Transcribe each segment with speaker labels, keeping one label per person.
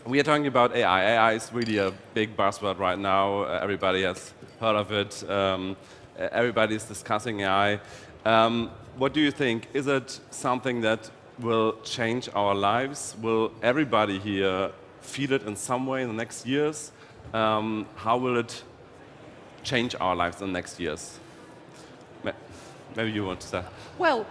Speaker 1: we are talking about AI. AI is really a big buzzword right now. Everybody has heard of it. Everybody is discussing AI. What do you think? Is it something that will change our lives? Will everybody here feel it in some way in the next years? How will it change our lives in the next years? Maybe you want to start.
Speaker 2: Well,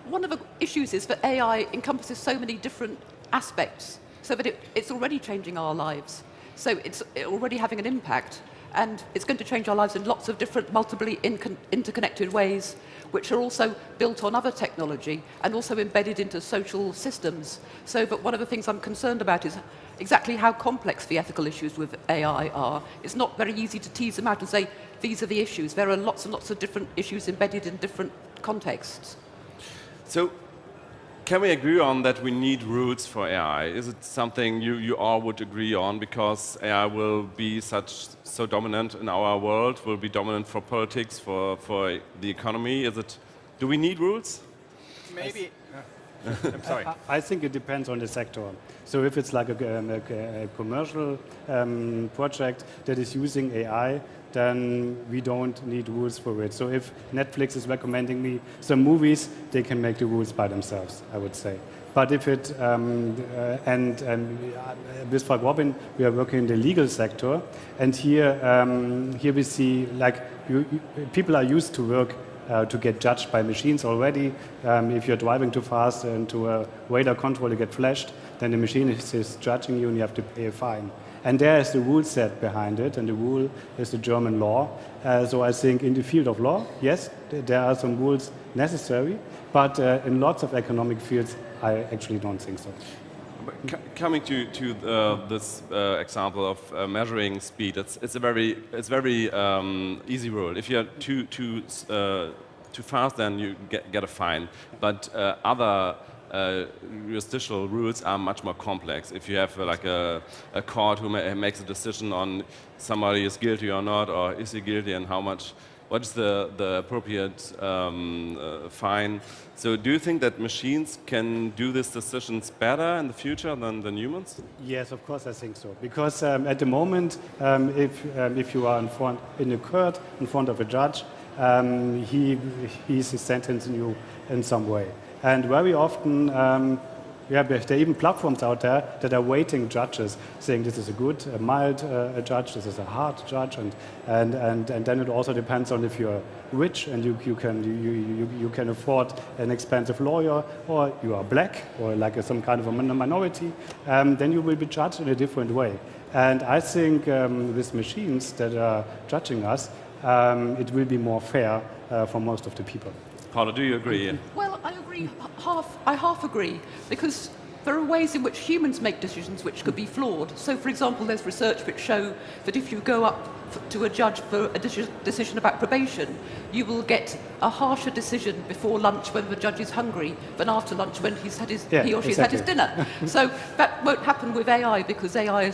Speaker 2: one of the issues is that AI encompasses so many different aspects, so that it's already changing our lives. So it's already having an impact, and it's going to change our lives in lots of different, multiply interconnected ways, which are also built on other technology and also embedded into social systems. So that one of the things I'm concerned about is exactly how complex the ethical issues with AI are. It's not very easy to tease them out and say, these are the issues. There are lots and lots of different issues embedded in different contexts.
Speaker 1: So, can we agree on that we need rules for AI? Is it something you all would agree on, because AI will be so dominant in our world, will be dominant for politics, for the economy? Do we need rules?
Speaker 3: Maybe.
Speaker 4: I'm sorry. I think it depends on the sector. So if it's like a commercial project that is using AI, then we don't need rules for it. So if Netflix is recommending me some movies, they can make the rules by themselves, I would say. But if it, and with Frank Robin, we are working in the legal sector, and here we see, like, people are used to work to get judged by machines already. If you're driving too fast into a radar control, you get flashed, then the machine is judging you and you have to pay a fine. And there is the rule set behind it, and the rule is the German law. So I think in the field of law, yes, there are some rules necessary, but in lots of economic fields, I actually don't think so.
Speaker 1: Coming to this example of measuring speed, it's a very easy rule. If you're too fast, then you get a fine. But other jurisdictional rules are much more complex. If you have like a court who makes a decision on somebody is guilty or not, or is he guilty, and what is the appropriate fine? So do you think that machines can do these decisions better in the future than humans?
Speaker 4: Yes, of course I think so. Because at the moment, if you are in a court in front of a judge, he's sentencing you in some way. And very often, there are even platforms out there that are weighting judges, saying this is a mild judge, this is a hard judge, and then it also depends on if you're rich and you can afford an expensive lawyer, or you are black, or like some kind of a minority, then you will be judged in a different way. And I think with machines that are judging us, it will be more fair for most of the people.
Speaker 1: Paula, do you agree?
Speaker 2: Well, I agree. I half agree, because there are ways in which humans make decisions which could be flawed. So, for example, there's research which show that if you go up to a judge for a decision about probation, you will get a harsher decision before lunch when the judge is hungry than after lunch when he or she's had his dinner. So that won't happen with AI, because AI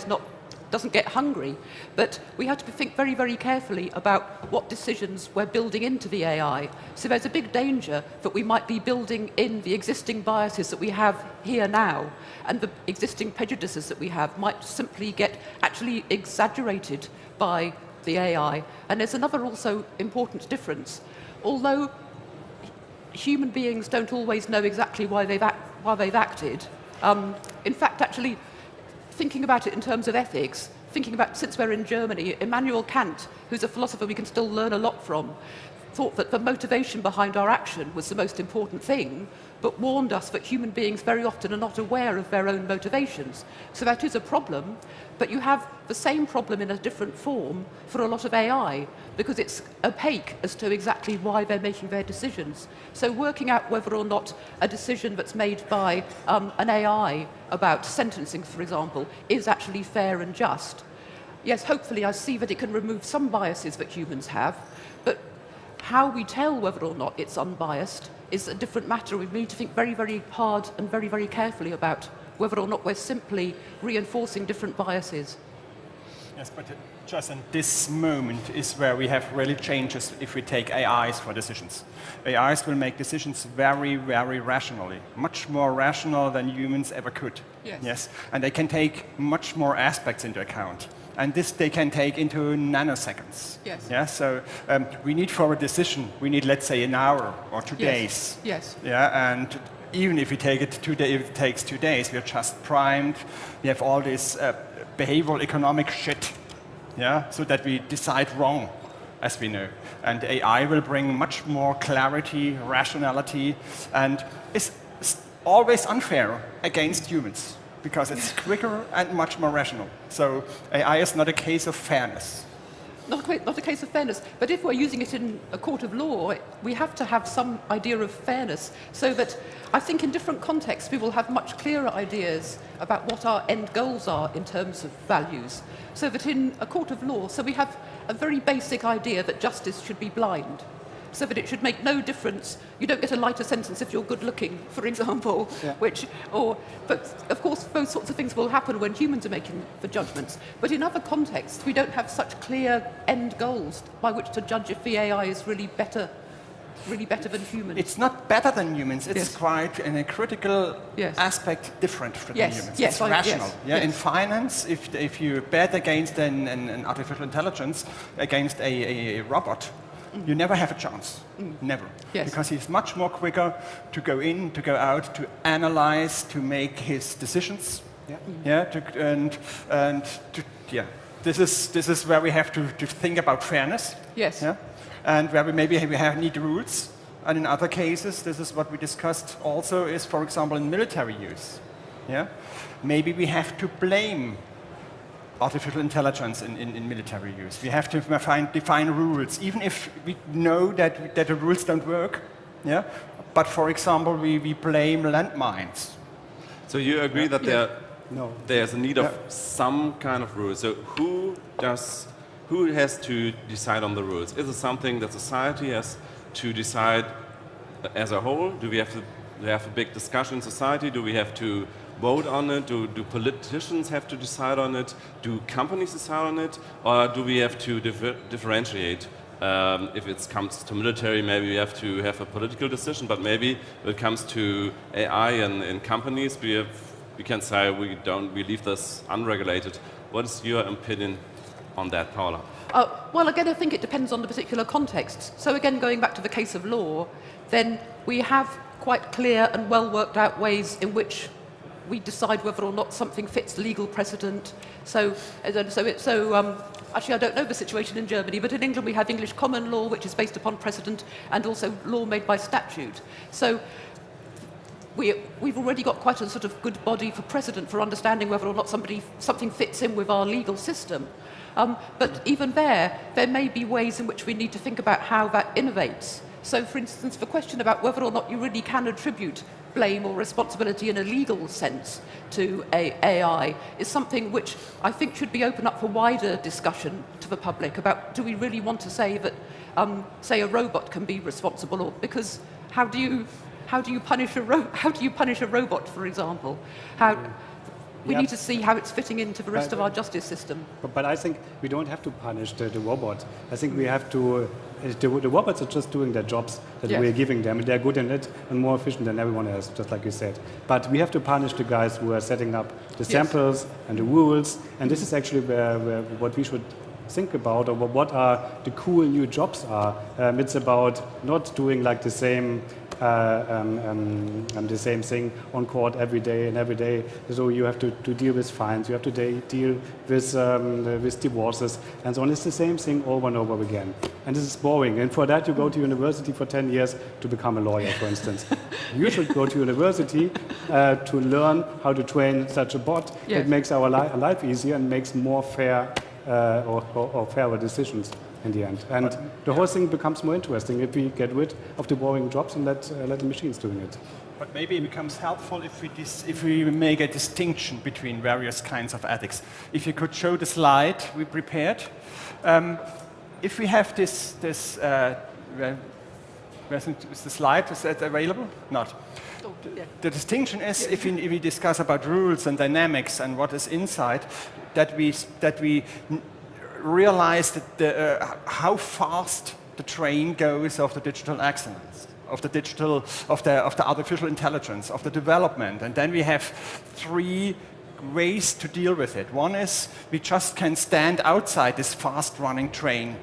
Speaker 2: doesn't get hungry, but we have to think very, very carefully about what decisions we're building into the AI. So there's a big danger that we might be building in the existing biases that we have here now, and the existing prejudices that we have might simply get actually exaggerated by the AI. And there's another also important difference. Although human beings don't always know exactly why they've acted, in fact, actually, thinking about it in terms of ethics, since we're in Germany, Immanuel Kant, who's a philosopher we can still learn a lot from, thought that the motivation behind our action was the most important thing, but warned us that human beings very often are not aware of their own motivations. So that is a problem, but you have the same problem in a different form for a lot of AI, because it's opaque as to exactly why they're making their decisions. So working out whether or not a decision that's made by an AI about sentencing, for example, is actually fair and just. Yes, hopefully I see that it can remove some biases that humans have, but how we tell whether or not it's unbiased is a different matter. We need to think very, very hard and very, very carefully about whether or not we're simply reinforcing different biases.
Speaker 3: Yes, but just in this moment is where we have really changes if we take AIs for decisions. AIs will make decisions very, very rationally, much more rational than humans ever could.
Speaker 2: Yes.
Speaker 3: Yes, and they can take much more aspects into account. And this they can take into nanoseconds.
Speaker 2: Yes.
Speaker 3: Yeah, so we need for a decision, we need, let's say, an hour or 2 days.
Speaker 2: Yes.
Speaker 3: Yeah, and even if we take it 2 days, if it takes 2 days, we are just primed. We have all this behavioral economic shit, yeah, so that we decide wrong, as we know. And AI will bring much more clarity, rationality, and it's always unfair against humans because it's quicker and much more rational. So AI is not a case of fairness.
Speaker 2: Not a case of fairness, but if we're using it in a court of law, we have to have some idea of fairness, so that I think in different contexts we will have much clearer ideas about what our end goals are in terms of values, so that in a court of law, so we have a very basic idea that justice should be blind, so that it should make no difference. You don't get a lighter sentence if you're good looking, for example, but of course those sorts of things will happen when humans are making the judgments. But in other contexts, we don't have such clear end goals by which to judge if the AI is really better than humans.
Speaker 3: It's not better than humans, it's
Speaker 2: Yes.
Speaker 3: quite in a critical
Speaker 2: Yes.
Speaker 3: aspect different from
Speaker 2: Yes,
Speaker 3: humans.
Speaker 2: yes,
Speaker 3: it's rational.
Speaker 2: yes,
Speaker 3: Yeah,
Speaker 2: yes.
Speaker 3: in finance, if you bet against an artificial intelligence, against a robot, you never have a chance. Never.
Speaker 2: Yes.
Speaker 3: Because he's much more quicker to go in, to go out, to analyze, to make his decisions. Yeah. Yeah. This is where we have to think about fairness.
Speaker 2: Yes.
Speaker 3: Yeah. And where we maybe need rules. And in other cases, this is what we discussed also, is, for example, in military use. Yeah? Maybe we have to blame artificial intelligence in military use. We have to define rules, even if we know that the rules don't work. Yeah? But for example, we blame landmines.
Speaker 1: So you agree that
Speaker 4: No.
Speaker 1: there's a need of some kind of rules. So who has to decide on the rules? Is it something that society has to decide as a whole? Do we have to have a big discussion in society? Do we have to vote on it? Do politicians have to decide on it? Do companies decide on it? Or do we have to differentiate? If it comes to military, maybe we have to have a political decision, but maybe when it comes to AI and companies, we can say we leave this unregulated. What is your opinion on that, Paula?
Speaker 2: Well, again, I think it depends on the particular context. So again, going back to the case of law, then we have quite clear and well worked out ways in which we decide whether or not something fits legal precedent. Actually, I don't know the situation in Germany, but in England we have English common law, which is based upon precedent, and also law made by statute. So we've already got quite a sort of good body for precedent for understanding whether or not something fits in with our legal system. But even there may be ways in which we need to think about how that innovates. So, for instance, the question about whether or not you really can attribute blame or responsibility in a legal sense to AI is something which I think should be open up for wider discussion to the public about, do we really want to say that, say, a robot can be responsible, or because how do you punish a robot, for example? We need to see how it's fitting into the rest of our justice system.
Speaker 4: But I think we don't have to punish the robot. I think we have to. The robots are just doing their jobs that we're giving them, and they're good in it and more efficient than everyone else, just like you said. But we have to punish the guys who are setting up the samples and the rules, and this is actually where what we should think about, or what are the cool new jobs are. It's about not doing like the same thing on court every day. So you have to deal with fines, you have to deal with divorces, and so on. It's the same thing over and over again. And this is boring. And for that, you go to university for 10 years to become a lawyer, for instance. You should go to university to learn how to train such a bot that makes our life easier and makes more fair or fairer decisions in the end. And the whole thing becomes more interesting if we get rid of the boring jobs and let the machines doing it.
Speaker 3: But maybe it becomes helpful if we make a distinction between various kinds of ethics. If you could show the slide we prepared. If we have is the slide, is that available? Not. The distinction is, if we discuss about rules and dynamics and what is inside, that we realize that how fast the train goes of the digital excellence, of the artificial intelligence, of the development. And then we have 3 ways to deal with it. One is we just can stand outside this fast-running train.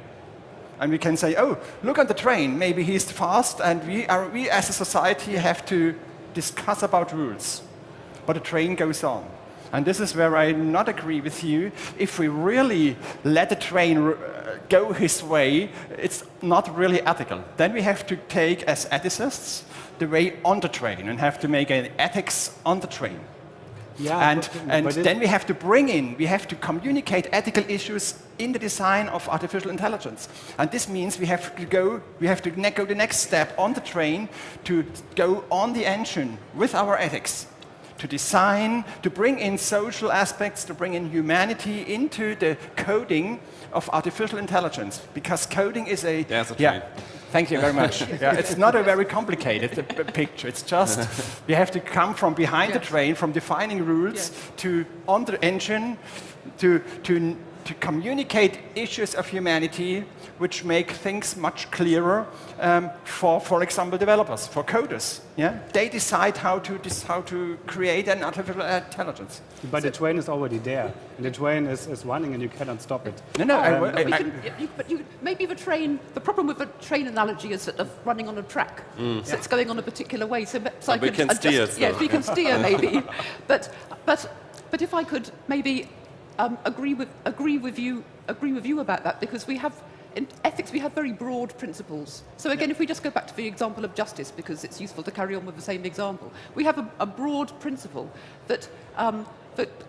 Speaker 3: And we can say, oh, look at the train, maybe he's fast, and we as a society have to discuss about rules. But the train goes on. And this is where I not agree with you. If we really let the train go his way, it's not really ethical. Then we have to take, as ethicists, the way on the train and have to make an ethics on the train.
Speaker 4: Yeah,
Speaker 3: and then we have to communicate ethical issues in the design of artificial intelligence. And this means we have to go the next step on the train to go on the engine with our ethics, to design, to bring in social aspects, to bring in humanity into the coding of artificial intelligence. Because coding is a...
Speaker 1: There's a train.
Speaker 3: Thank you very much. It's not a very complicated picture. It's just we have to come from behind the train, from defining rules to on the engine, to communicate issues of humanity, which make things much clearer for example, developers, for coders. Yeah, they decide how to create an artificial intelligence.
Speaker 4: But the train is already there, and the train is running, and you cannot stop it.
Speaker 2: Maybe the problem with the train analogy is that of running on a track. So it's going on a particular way. So I
Speaker 1: we
Speaker 2: could
Speaker 1: can steer.
Speaker 2: adjust, yes, we can steer maybe. But if I could maybe agree with you about that, because in ethics, we have very broad principles. So again, if we just go back to the example of justice, because it's useful to carry on with the same example, we have a broad principle that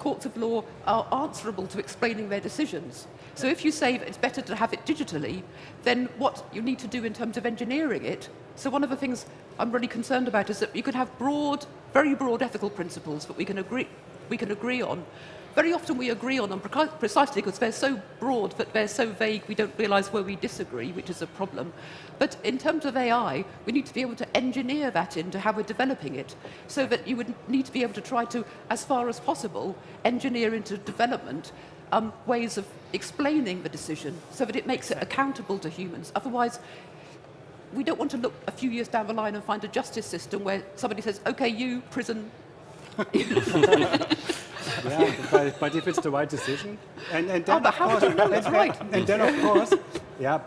Speaker 2: courts of law are answerable to explaining their decisions. So if you say it's better to have it digitally, then what you need to do in terms of engineering it. So one of the things I'm really concerned about is that you could have very broad ethical principles that we can agree on. Very often we agree on them precisely because they're so broad that they're so vague we don't realise where we disagree, which is a problem. But in terms of AI, we need to be able to engineer that into how we're developing it, so that you would need to be able to try to, as far as possible, engineer into development ways of explaining the decision so that it makes it accountable to humans. Otherwise, we don't want to look a few years down the line and find a justice system where somebody says, OK, you, prison.
Speaker 4: Yeah, but if it's the right decision, and then
Speaker 2: but how do you know it's right?
Speaker 4: And then of course, yeah,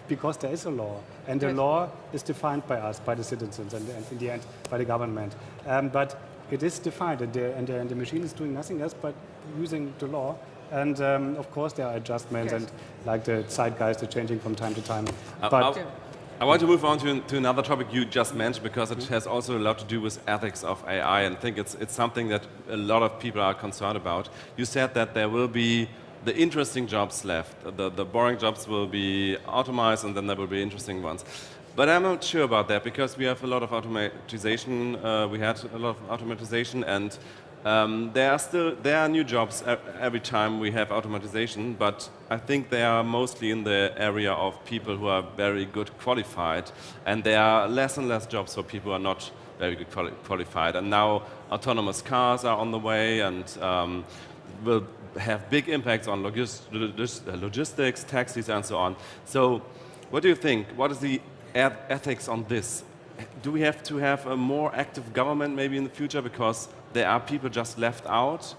Speaker 4: because there is a law, and the law is defined by us, by the citizens, and in the end by the government. But it is defined, and the machine is doing nothing else but using the law. And of course, there are adjustments, and like the zeitgeist is changing from time to time.
Speaker 1: I want to move on to another topic you just mentioned, because it has also a lot to do with ethics of AI, and I think it's something that a lot of people are concerned about. You said that there will be the interesting jobs left. The boring jobs will be automated, and then there will be interesting ones. But I'm not sure about that, because we have a lot of automatization. We had a lot of automatization, and there are new jobs every time we have automatization, but I think they are mostly in the area of people who are very good qualified, and there are less and less jobs for people who are not very good qualified. And now autonomous cars are on the way, and will have big impacts on logistics, taxis, and so on. So what do you think? What is the ethics on this? Do we have to have a more active government maybe in the future, because there are people just left out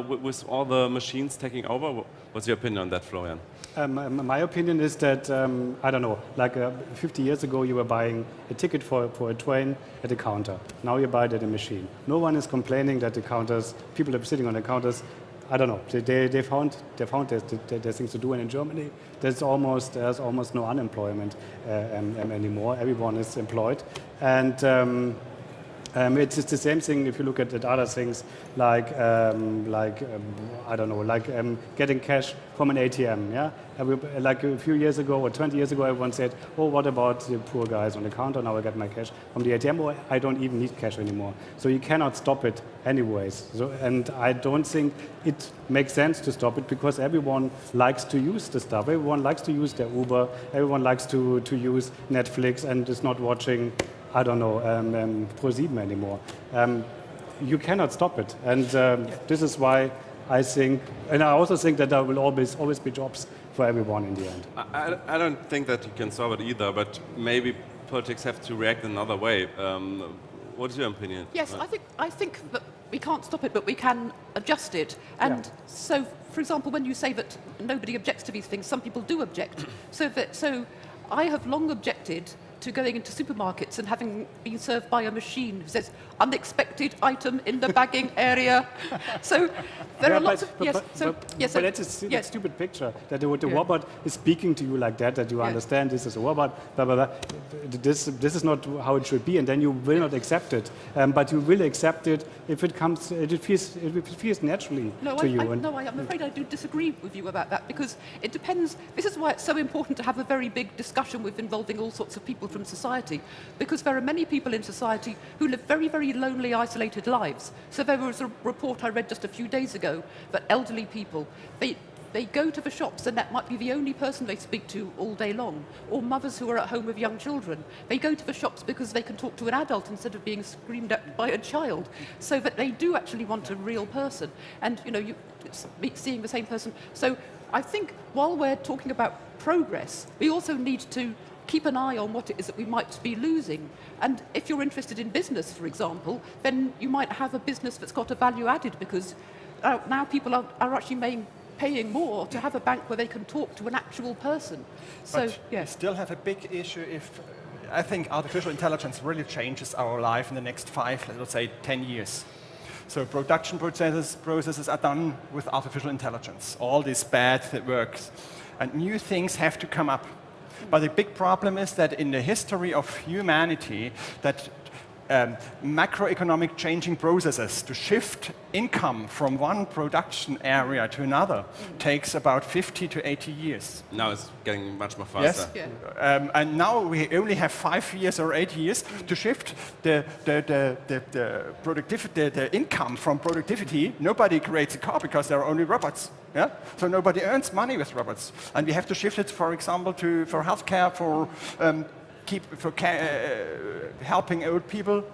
Speaker 1: with all the machines taking over? What's your opinion on that, Florian?
Speaker 4: My opinion is that, I don't know, like 50 years ago you were buying a ticket for a train at a counter. Now you buy it at a machine. No one is complaining that the counters, people are sitting on the counters, I don't know, they found there's things to do, and in Germany there's almost no unemployment anymore. Everyone is employed, and it's the same thing if you look at other things like I don't know, like getting cash from an ATM. Yeah, like a few years ago or 20 years ago, everyone said, "Oh, what about the poor guys on the counter? Now I get my cash from the ATM, or I don't even need cash anymore." So you cannot stop it anyways. So, and I don't think it makes sense to stop it, because everyone likes to use the stuff. Everyone likes to use their Uber. Everyone likes to use Netflix and is not watching, I don't know, ProSieben anymore. You cannot stop it, and this is why I think, and I also think that there will always be jobs for everyone in the end.
Speaker 1: I don't think that you can solve it either, but maybe politics have to react another way. What is your opinion?
Speaker 2: Yes, I think that we can't stop it, but we can adjust it. And so, for example, when you say that nobody objects to these things, some people do object. So I have long objected to going into supermarkets and having been served by a machine who says unexpected item in the bagging area. So there are lots of
Speaker 4: but that's a stupid picture that the robot is speaking to you like that you understand this is a robot. Blah, blah, blah. This is not how it should be, and then you will not accept it. But you will accept it if it comes. It feels naturally to you.
Speaker 2: I'm afraid I do disagree with you about that, because it depends. This is why it's so important to have a very big discussion with involving all sorts of people from society, because there are many people in society who live very, very lonely, isolated lives. So there was a report I read just a few days ago that elderly people, they go to the shops and that might be the only person they speak to all day long, or mothers who are at home with young children. They go to the shops because they can talk to an adult instead of being screamed at by a child, so that they do actually want a real person, and you seeing the same person. So I think while we're talking about progress, we also need to keep an eye on what it is that we might be losing. And if you're interested in business, for example, then you might have a business that's got a value added, because now people are actually paying more to have a bank where they can talk to an actual person. So,
Speaker 3: but we still have a big issue if, I think artificial intelligence really changes our life in the next 5, let's say 10 years. So production processes are done with artificial intelligence. All this bad that works. And new things have to come up. But the big problem is that in the history of humanity, that macroeconomic changing processes to shift income from one production area to another takes about 50 to 80 years.
Speaker 1: Now it's getting much more faster.
Speaker 3: Yes, and now we only have 5 years or 8 years to shift the productivity, the income from productivity. Nobody creates a car because there are only robots. Yeah? So nobody earns money with robots, and we have to shift it, for example, for healthcare, for helping old people,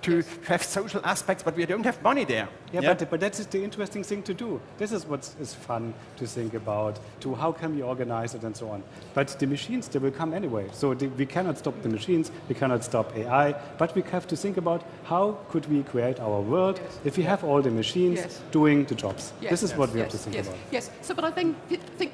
Speaker 3: to have social aspects, but we don't have money there.
Speaker 4: But that's the interesting thing to do. This is what is fun to think about, to how can we organize it and so on. But the machines, they will come anyway. So we cannot stop the machines, we cannot stop AI, but we have to think about how could we create our world if we have all the machines doing the jobs. This is what we have to think about.
Speaker 2: Yes, but I think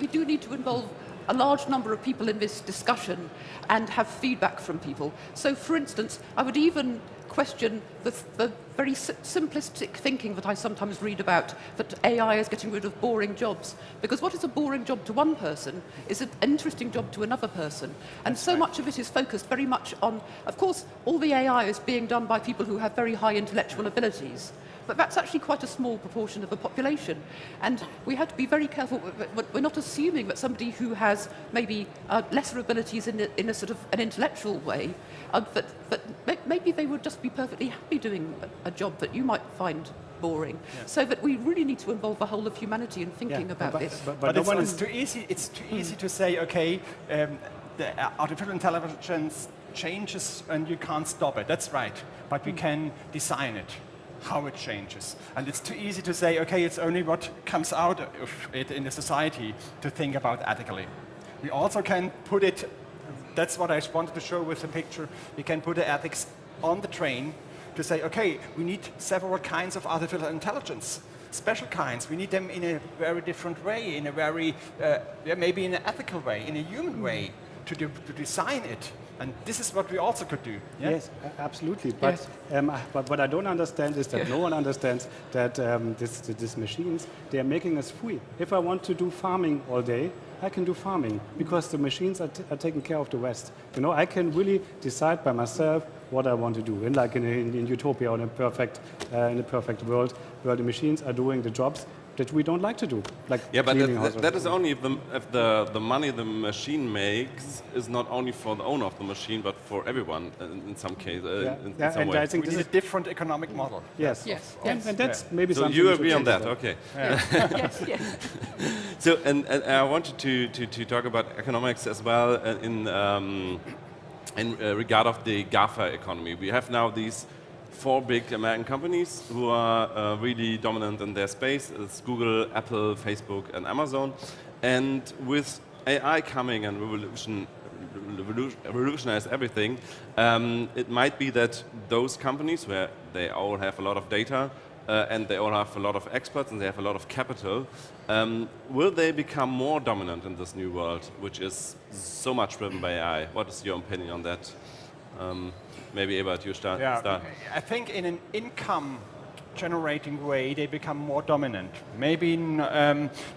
Speaker 2: we do need to involve a large number of people in this discussion and have feedback from people. So, for instance, I would even question the very simplistic thinking that I sometimes read about, that AI is getting rid of boring jobs. Because what is a boring job to one person is an interesting job to another person. And so much of it is focused very much on, of course, all the AI is being done by people who have very high intellectual abilities. But that's actually quite a small proportion of the population. And we have to be very careful. We're not assuming that somebody who has maybe lesser abilities in a sort of an intellectual way, that maybe they would just be perfectly happy doing a job that you might find boring. So that we really need to involve the whole of humanity in thinking about this.
Speaker 3: But it's too easy. It's too easy to say, okay, the artificial intelligence changes and you can't stop it. That's right. But we can design it, how it changes. And it's too easy to say, okay, it's only what comes out of it in the society to think about ethically. We also can put it, that's what I wanted to show with the picture, we can put the ethics on the train to say, okay, we need several kinds of artificial intelligence, special kinds. We need them in a very different way, in a very, maybe in an ethical way, in a human way, to design it. And this is what we also could do. Yeah?
Speaker 4: Yes, absolutely. But, but what I don't understand is that no one understands that these machines, they are making us free. If I want to do farming all day, I can do farming because the machines are taking care of the rest. You know, I can really decide by myself what I want to do. And like in utopia or in a perfect world where the machines are doing the jobs that we don't like to do, like
Speaker 1: but that is only if the money the machine makes is not only for the owner of the machine, but for everyone in some case. In some way.
Speaker 3: I think this is a different economic model.
Speaker 4: Yes. And that's maybe something.
Speaker 1: So you agree on that? Okay.
Speaker 2: Yes.
Speaker 1: So and I wanted to talk about economics as well in regard of the GAFA economy. We have now these four big American companies who are really dominant in their space. It's Google, Apple, Facebook, and Amazon. And with AI coming and revolutionize everything, it might be that those companies, where they all have a lot of data and they all have a lot of experts and they have a lot of capital, will they become more dominant in this new world, which is so much driven by AI? What is your opinion on that? Maybe Ebert, you start.
Speaker 3: I think in an income generating way, they become more dominant. Maybe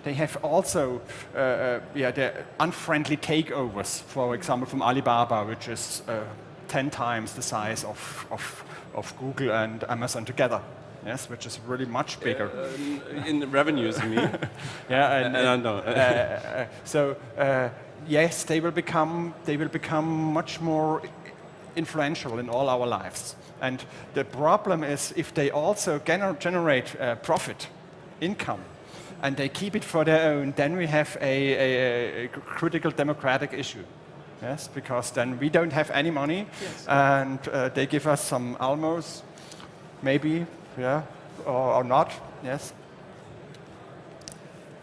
Speaker 3: they have also the unfriendly takeovers, for example, from Alibaba, which is 10 times the size of Google and Amazon together. Yes, which is really much bigger.
Speaker 1: In revenues, you mean?
Speaker 3: Yeah, so yes, they will become much more influential in all our lives. And the problem is if they also generate profit, income, and they keep it for their own, then we have a critical democratic issue. Yes, because then we don't have any money, and they give us some almos, maybe, yeah, or not. Yes.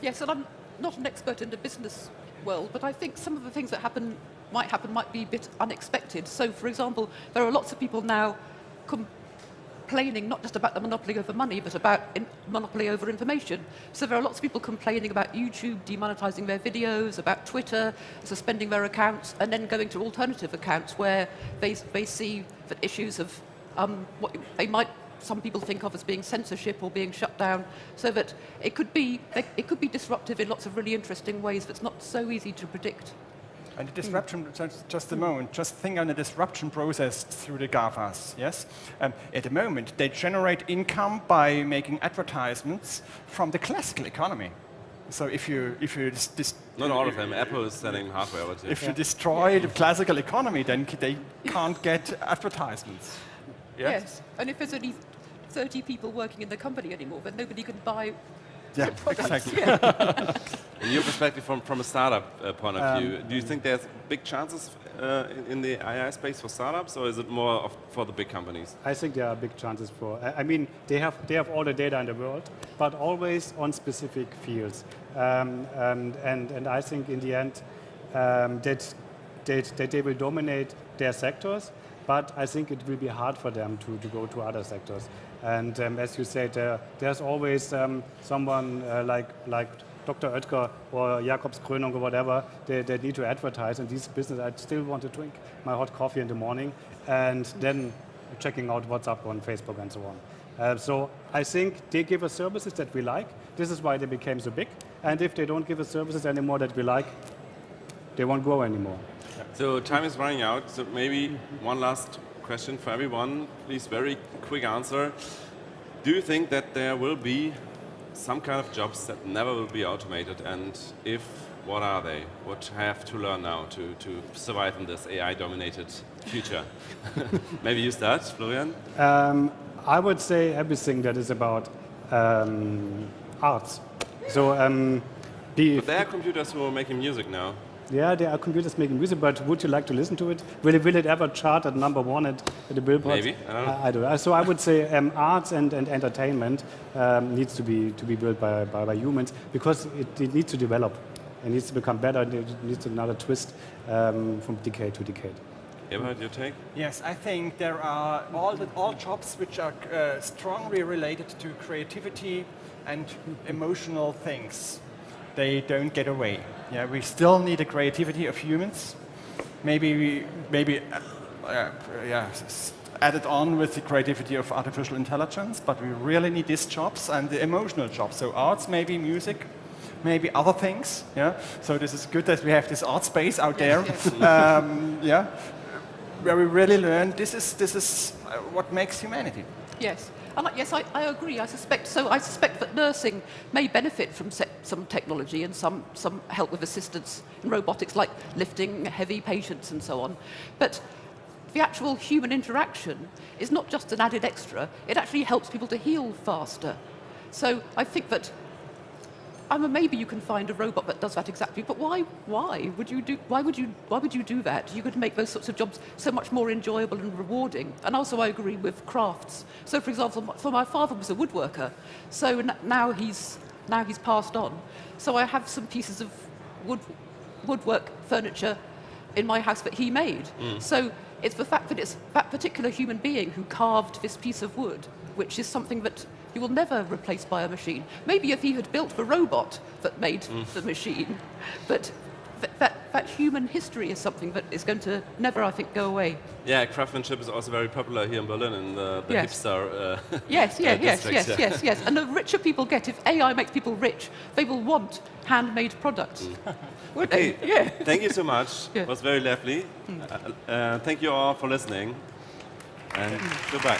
Speaker 2: Yes, and I'm not an expert in the business world, but I think some of the things that might be a bit unexpected. So, for example, there are lots of people now complaining not just about the monopoly over money, but about monopoly over information. So there are lots of people complaining about YouTube demonetizing their videos, about Twitter suspending their accounts, and then going to alternative accounts where they see that issues of what some people think of as being censorship or being shut down, so that it could be disruptive in lots of really interesting ways that's not so easy to predict.
Speaker 3: And the disruption, just a moment, just think on the disruption process through the GAFAs, yes? At the moment, they generate income by making advertisements from the classical economy. So if you
Speaker 1: not all of them, Apple is selling hardware.
Speaker 3: If you destroy the classical economy, then they can't get advertisements.
Speaker 2: Yes, and if there's only 30 people working in the company anymore, then nobody can buy products.
Speaker 3: Exactly.
Speaker 1: In your perspective, from a startup point of view, do you think there's big chances in the AI space for startups, or is it more for the big companies?
Speaker 4: I think there are big chances for. I mean, they have all the data in the world, but always on specific fields. And I think in the end that they will dominate their sectors. But I think it will be hard for them to go to other sectors. And as you said, there's always someone like Dr. Oetker or Jakobskrönung or whatever, they need to advertise in these businesses. I still want to drink my hot coffee in the morning and then checking out what's up on Facebook and so on. So I think they give us services that we like. This is why they became so big. And if they don't give us services anymore that we like, they won't grow anymore.
Speaker 1: So time is running out, so maybe one last question for everyone. Please, very quick answer. Do you think that there will be some kind of jobs that never will be automated? And if, what are they? What have to learn now to survive in this AI-dominated future? Maybe you start, Florian?
Speaker 4: I would say everything that is about arts. So
Speaker 1: but there are computers who are making music now.
Speaker 4: Yeah, there are computers making music, but would you like to listen to it? Will it ever chart at #1 at the Billboard?
Speaker 1: Maybe.
Speaker 4: I don't know. So I would say arts and entertainment needs to be built by humans because it needs to develop. It needs to become better. It needs another twist from decade to decade.
Speaker 1: Ebert, your take?
Speaker 3: Yes, I think there are all jobs which are strongly related to creativity and emotional things. They don't get away. Yeah, we still need the creativity of humans. Maybe added on with the creativity of artificial intelligence, but we really need these jobs and the emotional jobs. So arts, maybe music, maybe other things. Yeah. So this is good that we have this art space out there. Yeah, where we really learn this is what makes humanity.
Speaker 2: Yes. And yes, I agree. I suspect that nursing may benefit from some technology and some help with assistance in robotics, like lifting heavy patients and so on. But the actual human interaction is not just an added extra. It actually helps people to heal faster. So I think that maybe you can find a robot that does that exactly, but why would you do that? You could make those sorts of jobs so much more enjoyable and rewarding. And also I agree with crafts. So for example, my father was a woodworker, so now he's passed on. So I have some pieces of woodwork furniture in my house that he made. So it's the fact that it's that particular human being who carved this piece of wood, which is something that you will never replace by a machine. Maybe if he had built the robot that made the machine, but that human history is something that is going to never, I think, go away.
Speaker 1: Yeah, craftsmanship is also very popular here in Berlin, in the hipster
Speaker 2: Yes.
Speaker 1: districts,
Speaker 2: Yes. And the richer people get, if AI makes people rich, they will want handmade products.
Speaker 1: Okay,
Speaker 2: Yeah.
Speaker 1: thank you so much.
Speaker 2: Yeah.
Speaker 1: It was very lovely. Thank you all for listening, and goodbye.